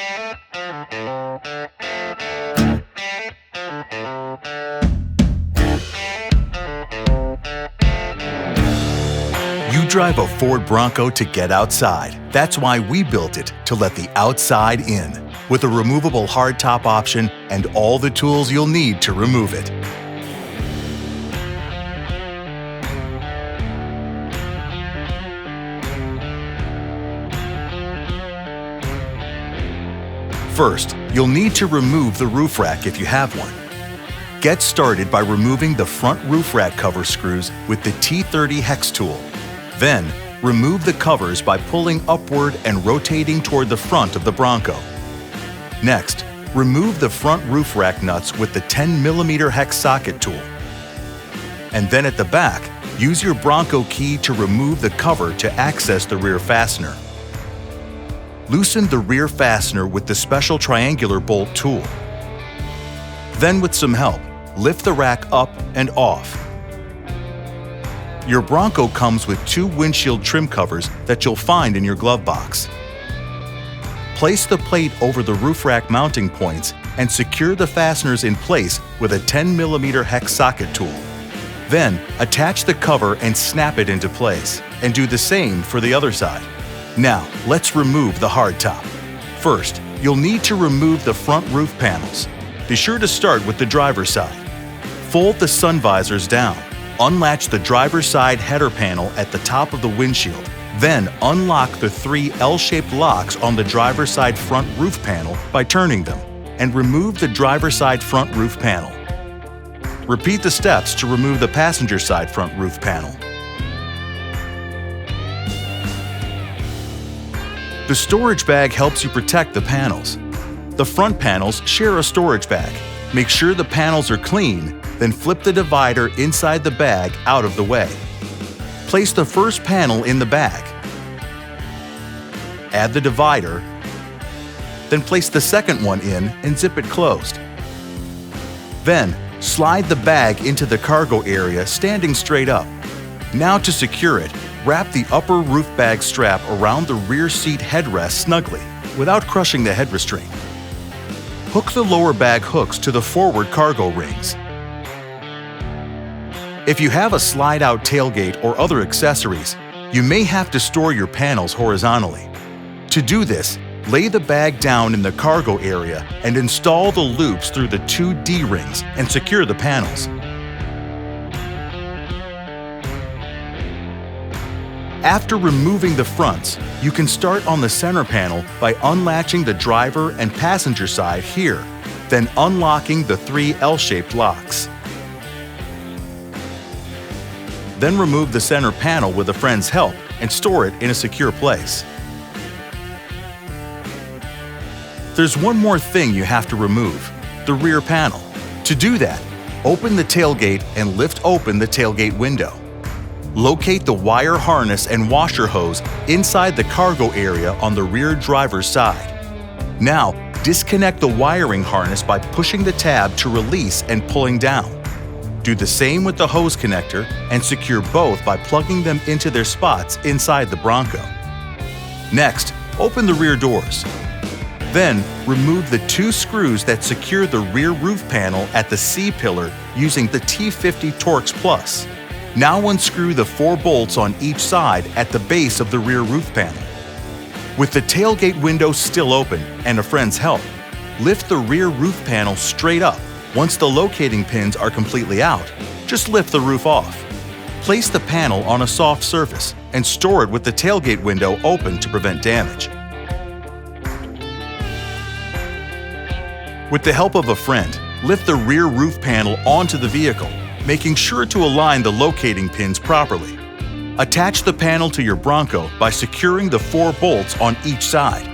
You drive a Ford Bronco to get outside. That's why we built it, to let the outside in, with a removable hardtop option and all the tools you'll need to remove it. First, you'll need to remove the roof rack if you have one. Get started by removing the front roof rack cover screws with the T30 hex tool. Then, remove the covers by pulling upward and rotating toward the front of the Bronco. Next, remove the front roof rack nuts with the 10mm hex socket tool. And then at the back, use your Bronco key to remove the cover to access the rear fastener. Loosen the rear fastener with the special triangular bolt tool. Then, with some help, lift the rack up and off. Your Bronco comes with 2 windshield trim covers that you'll find in your glove box. Place the plate over the roof rack mounting points and secure the fasteners in place with a 10mm hex socket tool. Then, attach the cover and snap it into place, and do the same for the other side. Now, let's remove the hardtop. First, you'll need to remove the front roof panels. Be sure to start with the driver's side. Fold the sun visors down. Unlatch the driver's side header panel at the top of the windshield. Then unlock the 3 L-shaped locks on the driver's side front roof panel by turning them, and remove the driver's side front roof panel. Repeat the steps to remove the passenger side front roof panel. The storage bag helps you protect the panels. The front panels share a storage bag. Make sure the panels are clean, then flip the divider inside the bag out of the way. Place the first panel in the bag. Add the divider, then place the second one in and zip it closed. Then, slide the bag into the cargo area standing straight up. Now to secure it, wrap the upper roof bag strap around the rear seat headrest snugly, without crushing the head restraint. Hook the lower bag hooks to the forward cargo rings. If you have a slide-out tailgate or other accessories, you may have to store your panels horizontally. To do this, lay the bag down in the cargo area and install the loops through the 2 D-rings and secure the panels. After removing the fronts, you can start on the center panel by unlatching the driver and passenger side here, then unlocking the 3 L-shaped locks. Then remove the center panel with a friend's help and store it in a secure place. There's one more thing you have to remove: the rear panel. To do that, open the tailgate and lift open the tailgate window. Locate the wire harness and washer hose inside the cargo area on the rear driver's side. Now, disconnect the wiring harness by pushing the tab to release and pulling down. Do the same with the hose connector and secure both by plugging them into their spots inside the Bronco. Next, open the rear doors. Then, remove the 2 screws that secure the rear roof panel at the C-pillar using the T50 Torx Plus. Now unscrew the 4 bolts on each side at the base of the rear roof panel. With the tailgate window still open and a friend's help, lift the rear roof panel straight up. Once the locating pins are completely out, just lift the roof off. Place the panel on a soft surface and store it with the tailgate window open to prevent damage. With the help of a friend, lift the rear roof panel onto the vehicle, making sure to align the locating pins properly. Attach the panel to your Bronco by securing the 4 bolts on each side.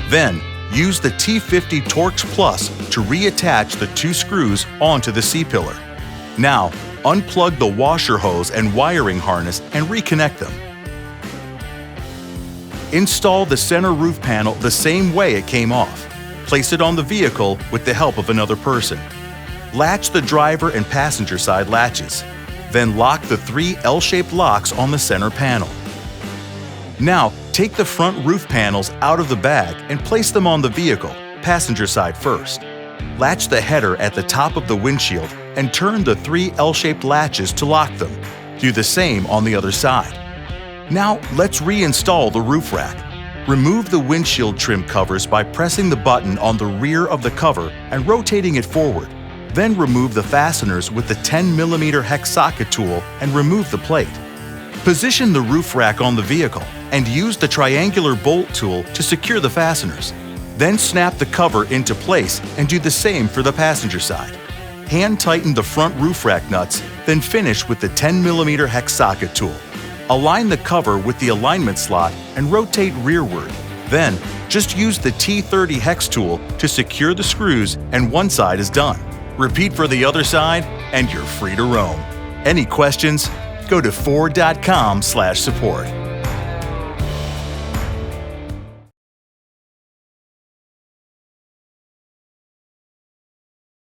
Then, use the T50 Torx Plus to reattach the 2 screws onto the C-pillar. Now, unplug the washer hose and wiring harness and reconnect them. Install the center roof panel the same way it came off. Place it on the vehicle with the help of another person. Latch the driver and passenger side latches. Then lock the 3 L-shaped locks on the center panel. Now, take the front roof panels out of the bag and place them on the vehicle, passenger side first. Latch the header at the top of the windshield and turn the 3 L-shaped latches to lock them. Do the same on the other side. Now, let's reinstall the roof rack. Remove the windshield trim covers by pressing the button on the rear of the cover and rotating it forward. Then remove the fasteners with the 10mm hex socket tool and remove the plate. Position the roof rack on the vehicle and use the triangular bolt tool to secure the fasteners. Then snap the cover into place and do the same for the passenger side. Hand tighten the front roof rack nuts, then finish with the 10mm hex socket tool. Align the cover with the alignment slot and rotate rearward. Then, just use the T30 hex tool to secure the screws and one side is done. Repeat for the other side and you're free to roam. Any questions? Go to Ford.com/support.